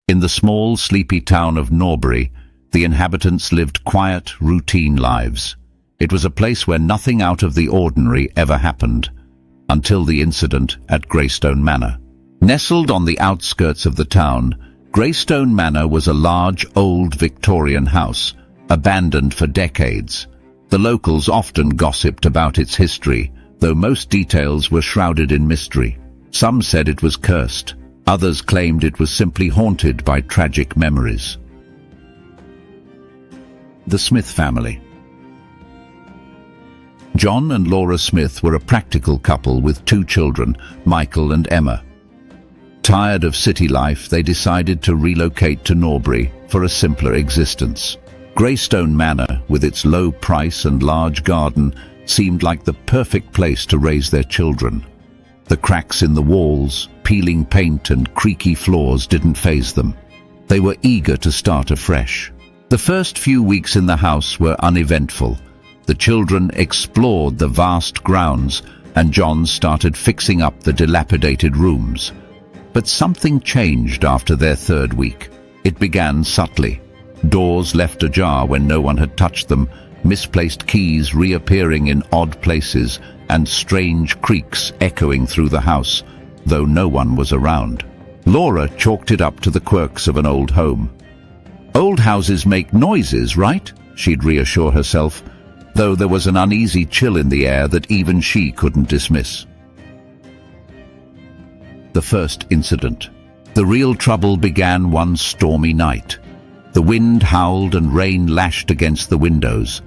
In the small, sleepy town of Norbury, the inhabitants lived quiet, routine lives. It was a place where nothing out of the ordinary ever happened, until the incident at Greystone Manor. Nestled on the outskirts of the town, Greystone Manor was a large, old Victorian house, abandoned for decades. The locals often gossiped about its history, though most details were shrouded in mystery. Some said it was cursed. Others claimed it was simply haunted by tragic memories. The Smith family. John and Laura Smith were a practical couple with 2 children, Michael and Emma. Tired of city life, they decided to relocate to Norbury for a simpler existence. Greystone Manor, with its low price and large garden, seemed like the perfect place to raise their children. The cracks in the walls, peeling paint and creaky floors didn't faze them. They were eager to start afresh. The first few weeks in the house were uneventful. The children explored the vast grounds, and John started fixing up the dilapidated rooms. But something changed after their 3rd week. It began subtly. Doors left ajar when no one had touched them, misplaced keys reappearing in odd places, and strange creaks echoing through the house, though no one was around. Laura chalked it up to the quirks of an old home. "Old houses make noises, right?" she'd reassure herself, though there was an uneasy chill in the air that even she couldn't dismiss. The first incident. The real trouble began one stormy night. The wind howled and rain lashed against the windows.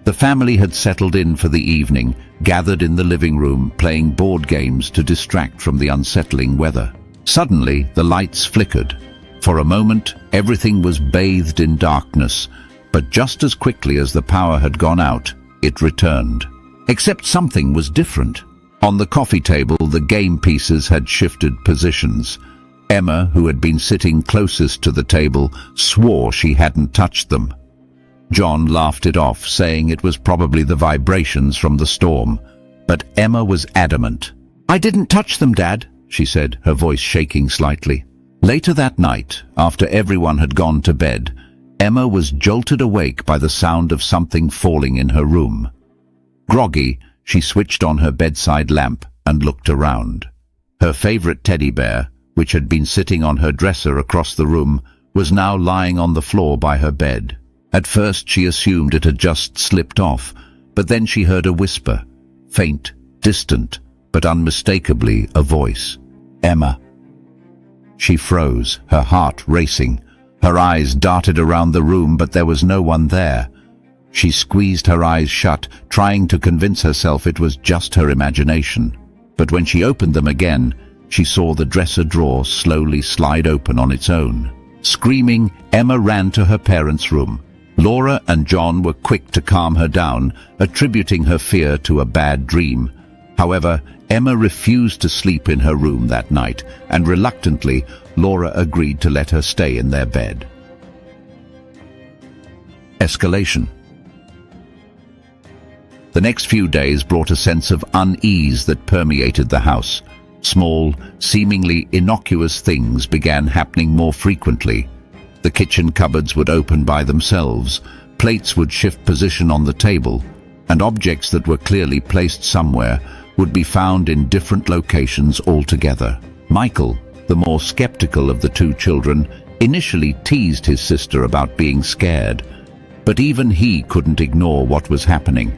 The family had settled in for the evening, gathered in the living room, playing board games to distract from the unsettling weather. Suddenly, the lights flickered. For a moment, everything was bathed in darkness, but just as quickly as the power had gone out, it returned. Except something was different. On the coffee table, the game pieces had shifted positions. Emma, who had been sitting closest to the table, swore she hadn't touched them. John laughed it off, saying it was probably the vibrations from the storm. But Emma was adamant. "I didn't touch them, Dad," she said, her voice shaking slightly. Later that night, after everyone had gone to bed, Emma was jolted awake by the sound of something falling in her room. Groggy, she switched on her bedside lamp and looked around. Her favorite teddy bear, which had been sitting on her dresser across the room, was now lying on the floor by her bed. At first she assumed it had just slipped off, but then she heard a whisper, faint, distant, but unmistakably a voice. "Emma." She froze, her heart racing. Her eyes darted around the room, but there was no one there. She squeezed her eyes shut, trying to convince herself it was just her imagination. But when she opened them again, she saw the dresser drawer slowly slide open on its own. Screaming, Emma ran to her parents' room. Laura and John were quick to calm her down, attributing her fear to a bad dream. However, Emma refused to sleep in her room that night, and reluctantly, Laura agreed to let her stay in their bed. Escalation. The next few days brought a sense of unease that permeated the house. Small, seemingly innocuous things began happening more frequently. The kitchen cupboards would open by themselves, plates would shift position on the table, and objects that were clearly placed somewhere would be found in different locations altogether. Michael, the more skeptical of the 2 children, initially teased his sister about being scared, but even he couldn't ignore what was happening.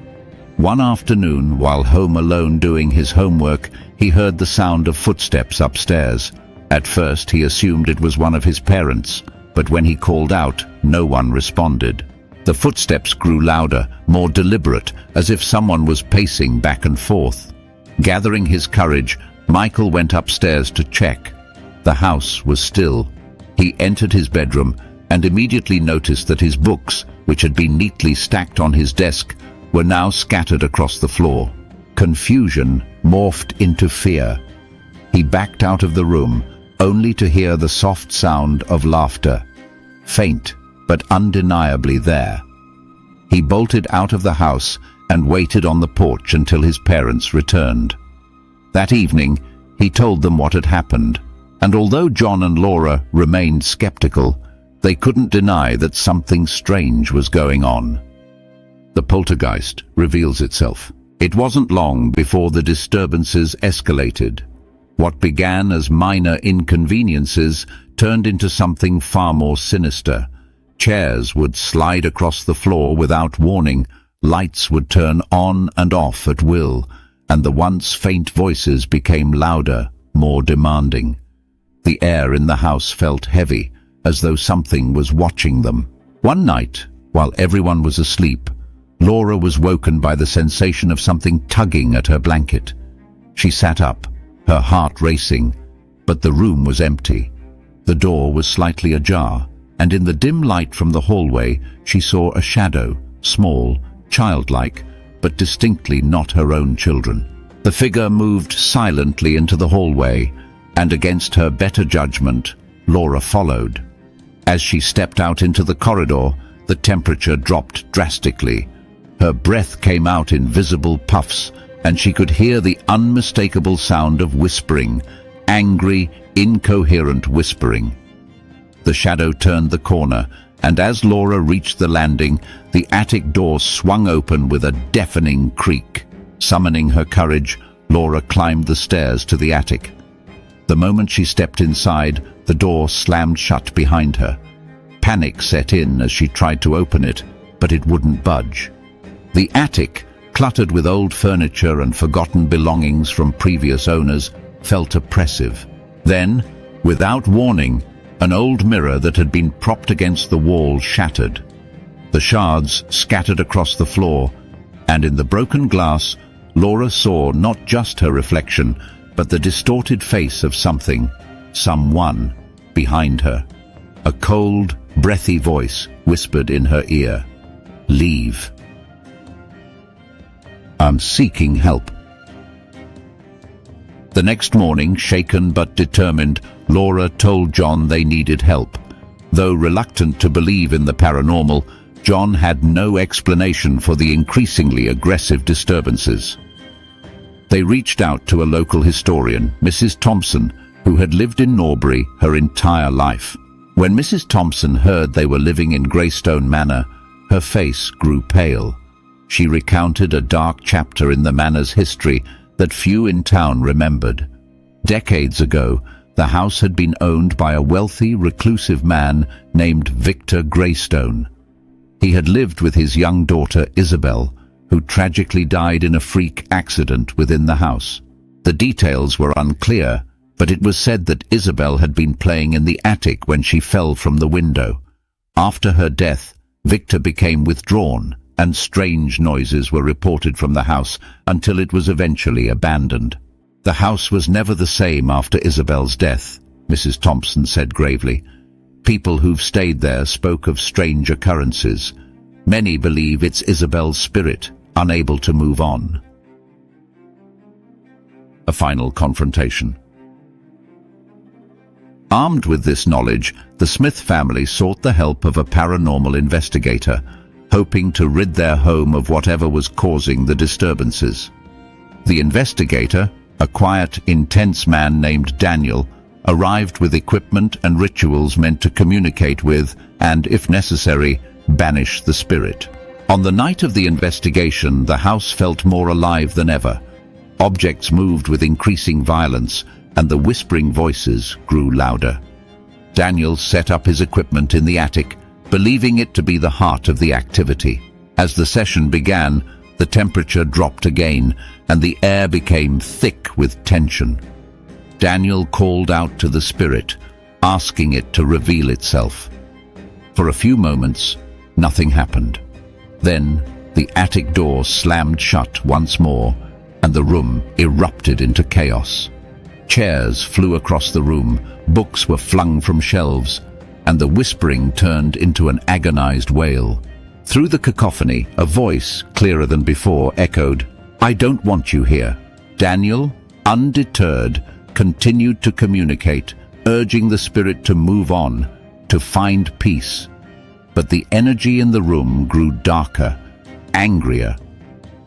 One afternoon, while home alone doing his homework, he heard the sound of footsteps upstairs. At first, he assumed it was one of his parents, but when he called out, no one responded. The footsteps grew louder, more deliberate, as if someone was pacing back and forth. Gathering his courage, Michael went upstairs to check. The house was still. He entered his bedroom and immediately noticed that his books, which had been neatly stacked on his desk, were now scattered across the floor. Confusion morphed into fear. He backed out of the room, only to hear the soft sound of laughter. Faint, but undeniably there. He bolted out of the house and waited on the porch until his parents returned. That evening, he told them what had happened. And although John and Laura remained skeptical, they couldn't deny that something strange was going on. The poltergeist reveals itself. It wasn't long before the disturbances escalated. What began as minor inconveniences turned into something far more sinister. Chairs would slide across the floor without warning, lights would turn on and off at will, and the once faint voices became louder, more demanding. The air in the house felt heavy, as though something was watching them. One night, while everyone was asleep, Laura was woken by the sensation of something tugging at her blanket. She sat up, her heart racing, but the room was empty. The door was slightly ajar, and in the dim light from the hallway she saw a shadow, small, childlike, but distinctly not her own children. The figure moved silently into the hallway, and against her better judgment, Laura followed. As she stepped out into the corridor, the temperature dropped drastically. Her breath came out in visible puffs, and she could hear the unmistakable sound of whispering, angry, incoherent whispering. The shadow turned the corner, and as Laura reached the landing, the attic door swung open with a deafening creak. Summoning her courage, Laura climbed the stairs to the attic. The moment she stepped inside, the door slammed shut behind her. Panic set in as she tried to open it, but it wouldn't budge. The attic, cluttered with old furniture and forgotten belongings from previous owners, felt oppressive. Then, without warning, an old mirror that had been propped against the wall shattered. The shards scattered across the floor, and in the broken glass, Laura saw not just her reflection, but the distorted face of someone, behind her. A cold, breathy voice whispered in her ear, "Leave. I'm seeking help." The next morning, shaken but determined, Laura told John they needed help. Though reluctant to believe in the paranormal, John had no explanation for the increasingly aggressive disturbances. They reached out to a local historian, Mrs. Thompson, who had lived in Norbury her entire life. When Mrs. Thompson heard they were living in Greystone Manor, her face grew pale. She recounted a dark chapter in the manor's history that few in town remembered. Decades ago, the house had been owned by a wealthy, reclusive man named Victor Greystone. He had lived with his young daughter Isabel, who tragically died in a freak accident within the house. The details were unclear, but it was said that Isabel had been playing in the attic when she fell from the window. After her death, Victor became withdrawn, and strange noises were reported from the house until it was eventually abandoned. The house was never the same after Isabel's death, Mrs. Thompson said gravely. People who've stayed there spoke of strange occurrences. Many believe it's Isabel's spirit, unable to move on. A final confrontation. Armed with this knowledge, the Smith family sought the help of a paranormal investigator, hoping to rid their home of whatever was causing the disturbances. The investigator, a quiet, intense man named Daniel, arrived with equipment and rituals meant to communicate with, and, if necessary, banish the spirit. On the night of the investigation, the house felt more alive than ever. Objects moved with increasing violence, and the whispering voices grew louder. Daniel set up his equipment in the attic, believing it to be the heart of the activity. As the session began, the temperature dropped again, and the air became thick with tension. Daniel called out to the spirit, asking it to reveal itself. For a few moments, nothing happened. Then, the attic door slammed shut once more, and the room erupted into chaos. Chairs flew across the room, books were flung from shelves, and the whispering turned into an agonized wail. Through the cacophony, a voice, clearer than before, echoed, "I don't want you here." Daniel, undeterred, continued to communicate, urging the spirit to move on, to find peace. But the energy in the room grew darker, angrier.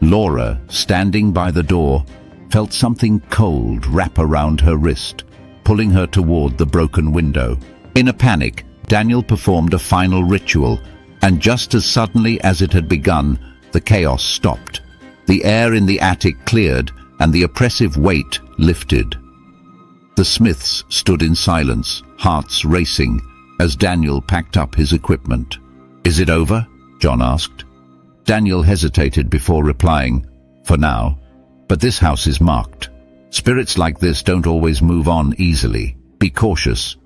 Laura, standing by the door, felt something cold wrap around her wrist. pulling her toward the broken window. In a panic, Daniel performed a final ritual, and just as suddenly as it had begun, the chaos stopped. The air in the attic cleared, and the oppressive weight lifted. The Smiths stood in silence, hearts racing, as Daniel packed up his equipment. "Is it over?" John asked. Daniel hesitated before replying, "For now. But this house is marked. Spirits like this don't always move on easily. Be cautious."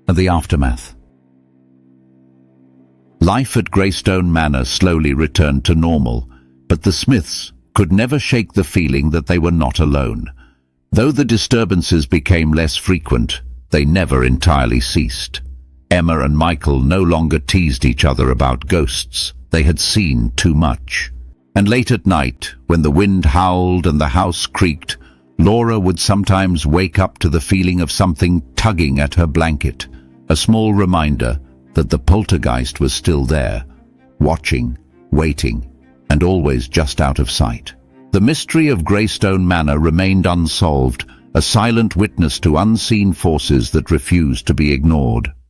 And the aftermath. Life at Greystone Manor slowly returned to normal, but the Smiths could never shake the feeling that they were not alone. Though the disturbances became less frequent, they never entirely ceased. Emma and Michael no longer teased each other about ghosts. They had seen too much. And late at night, when the wind howled and the house creaked, Laura would sometimes wake up to the feeling of something tugging at her blanket, a small reminder that the poltergeist was still there, watching, waiting, and always just out of sight. The mystery of Greystone Manor remained unsolved, a silent witness to unseen forces that refused to be ignored.